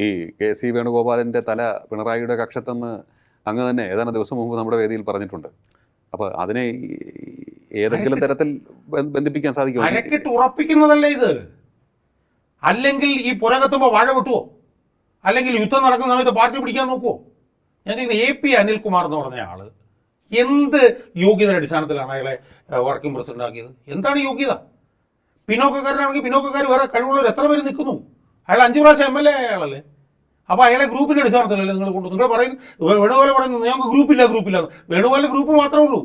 ഈ KC വേണുഗോപാലിൻ്റെ തല പിണറായിയുടെ കക്ഷത്തെന്ന് അങ്ങ് തന്നെ ഏതാനും ദിവസം മുമ്പ് നമ്മുടെ വേദിയിൽ പറഞ്ഞിട്ടുണ്ട്. അപ്പോൾ അതിനെ ഏതെങ്കിലും തരത്തിൽ ബന്ധിപ്പിക്കാൻ സാധിക്കുമോ? അരക്കിട്ട് ഉറപ്പിക്കുന്നതല്ലേ ഇത്? അല്ലെങ്കിൽ ഈ പുരകത്തുമ്പോൾ വാഴ വെട്ടുവോ? അല്ലെങ്കിൽ യുദ്ധം നടക്കുന്ന സമയത്ത് പാർട്ടി പിടിക്കാൻ നോക്കുവോ? ഞാൻ ചോദിക്കുന്നത് AP അനിൽകുമാർ എന്ന് പറഞ്ഞ ആള് എന്ത് യോഗ്യതയുടെ അടിസ്ഥാനത്തിലാണ് അയാളെ വർക്കിംഗ് പ്രസിഡന്റ് ആക്കിയത്? എന്താണ് യോഗ്യത? പിന്നോക്കക്കാരനാണെങ്കിൽ പിന്നോക്കക്കാർ വേറെ കഴിവുള്ളവർ എത്ര പേര് നിൽക്കുന്നു? അയാൾ 5 പ്രാവശ്യം MLA അയാളല്ലേ? അപ്പോൾ അയാളെ ഗ്രൂപ്പിൻ്റെ അടിസ്ഥാനത്തിലല്ലേ നിങ്ങൾ കൊണ്ടു? നിങ്ങൾ പറയുന്നത് വേണുഗോപാൽ പറയുന്നത് ഞങ്ങൾക്ക് ഗ്രൂപ്പില്ല. വേണുഗോപാൽ ഗ്രൂപ്പ് മാത്രമേ ഉള്ളൂ.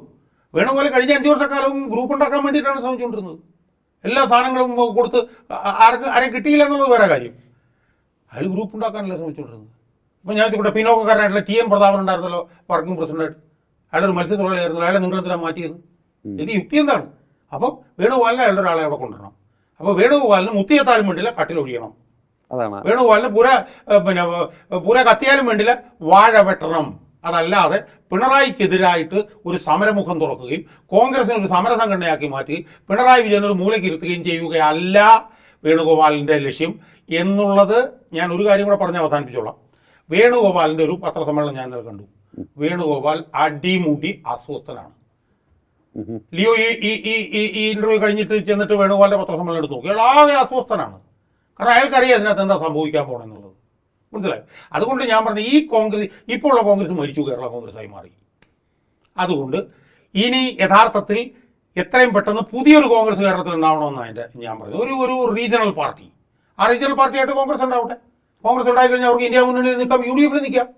വേണുഗോപാൽ കഴിഞ്ഞ 5 വർഷക്കാലം ഗ്രൂപ്പ് ഉണ്ടാക്കാൻ വേണ്ടിയിട്ടാണ് ശ്രമിച്ചുകൊണ്ടിരുന്നത്. എല്ലാ സാധനങ്ങളും കൊടുത്ത് ആരെയും കിട്ടിയില്ല എന്നുള്ളത് വേറെ കാര്യം. അയാൾ ഗ്രൂപ്പ് ഉണ്ടാക്കാനല്ല ശ്രമിച്ചുകൊണ്ടിരുന്നത്. ഇപ്പോൾ ഞാൻ ഇവിടെ പിന്നോക്കക്കാരനായിട്ടുള്ള TN പ്രതാപൻ ഉണ്ടായിരുന്നല്ലോ വർക്കിംഗ് പ്രസിഡന്റായിട്ട്. അയാളൊരു മത്സ്യത്തൊഴിലായിരുന്നല്ലോ. അയാളെ നിങ്ങളെന്തിനാണ് മാറ്റിയത്? എൻ്റെ യുക്തി എന്താണ്? അപ്പം വേണുഗോപാലിനെ അയാളുടെ ഒരാളെ അവിടെ കൊണ്ടുവരണം. അപ്പോൾ വേണുഗോപാലിന് മുത്തിയെത്താനും വേണ്ടിയില്ല കട്ടിലൊഴിയണം. വേണുഗോപാലിന് പുര കത്തിയാലും വേണ്ടില്ല വാഴ വെട്ടണം. അതല്ലാതെ പിണറായിക്കെതിരായിട്ട് ഒരു സമരമുഖം തുറക്കുകയും കോൺഗ്രസിന് ഒരു സമര സംഘടനയാക്കി മാറ്റുകയും പിണറായി വിജയൻ ഒരു മൂലയ്ക്ക് ഇരുത്തുകയും ചെയ്യുകയല്ല വേണുഗോപാലിൻ്റെ ലക്ഷ്യം എന്നുള്ളത് ഞാൻ ഒരു കാര്യം കൂടെ പറഞ്ഞ് അവസാനിപ്പിച്ചോളാം. വേണുഗോപാലിൻ്റെ ഒരു പത്രസമ്മേളനം ഞാൻ ഇന്നലെ കണ്ടു. വേണുഗോപാൽ അടിമുടി അസ്വസ്ഥനാണ്. ലിയോ ഈ ഇന്റർവ്യൂ കഴിഞ്ഞിട്ട് ചെന്നിട്ട് വേണുഗോപാലിൻ്റെ പത്രസമ്മേളനം എടുത്ത് നോക്കി. അയാൾ ആകെ അസ്വസ്ഥനാണ്. കാരണം അയാൾക്കറിയാം അതിനകത്ത് എന്താ സംഭവിക്കാൻ പോകണമെന്നുള്ളത്. മനസ്സിലായോ? അതുകൊണ്ട് ഞാൻ പറഞ്ഞത് ഈ കോൺഗ്രസ് ഇപ്പോൾ ഉള്ള കോൺഗ്രസ് മരിച്ചു, കേരള കോൺഗ്രസ്സായി മാറി. അതുകൊണ്ട് ഇനി യഥാർത്ഥത്തിൽ എത്രയും പെട്ടെന്ന് പുതിയൊരു കോൺഗ്രസ് കേരളത്തിൽ ഉണ്ടാവണമെന്നാണ് എൻ്റെ ഞാൻ പറയുന്നത്. ഒരു റീജിയണൽ പാർട്ടി, ആ റീജിയണൽ പാർട്ടിയായിട്ട് കോൺഗ്രസ് ഉണ്ടാവട്ടെ. കോൺഗ്രസ് ഉണ്ടായി കഴിഞ്ഞാൽ അവർക്ക് ഇന്ത്യ മുന്നണിയിൽ നിൽക്കാം, UDF നിൽക്കാം.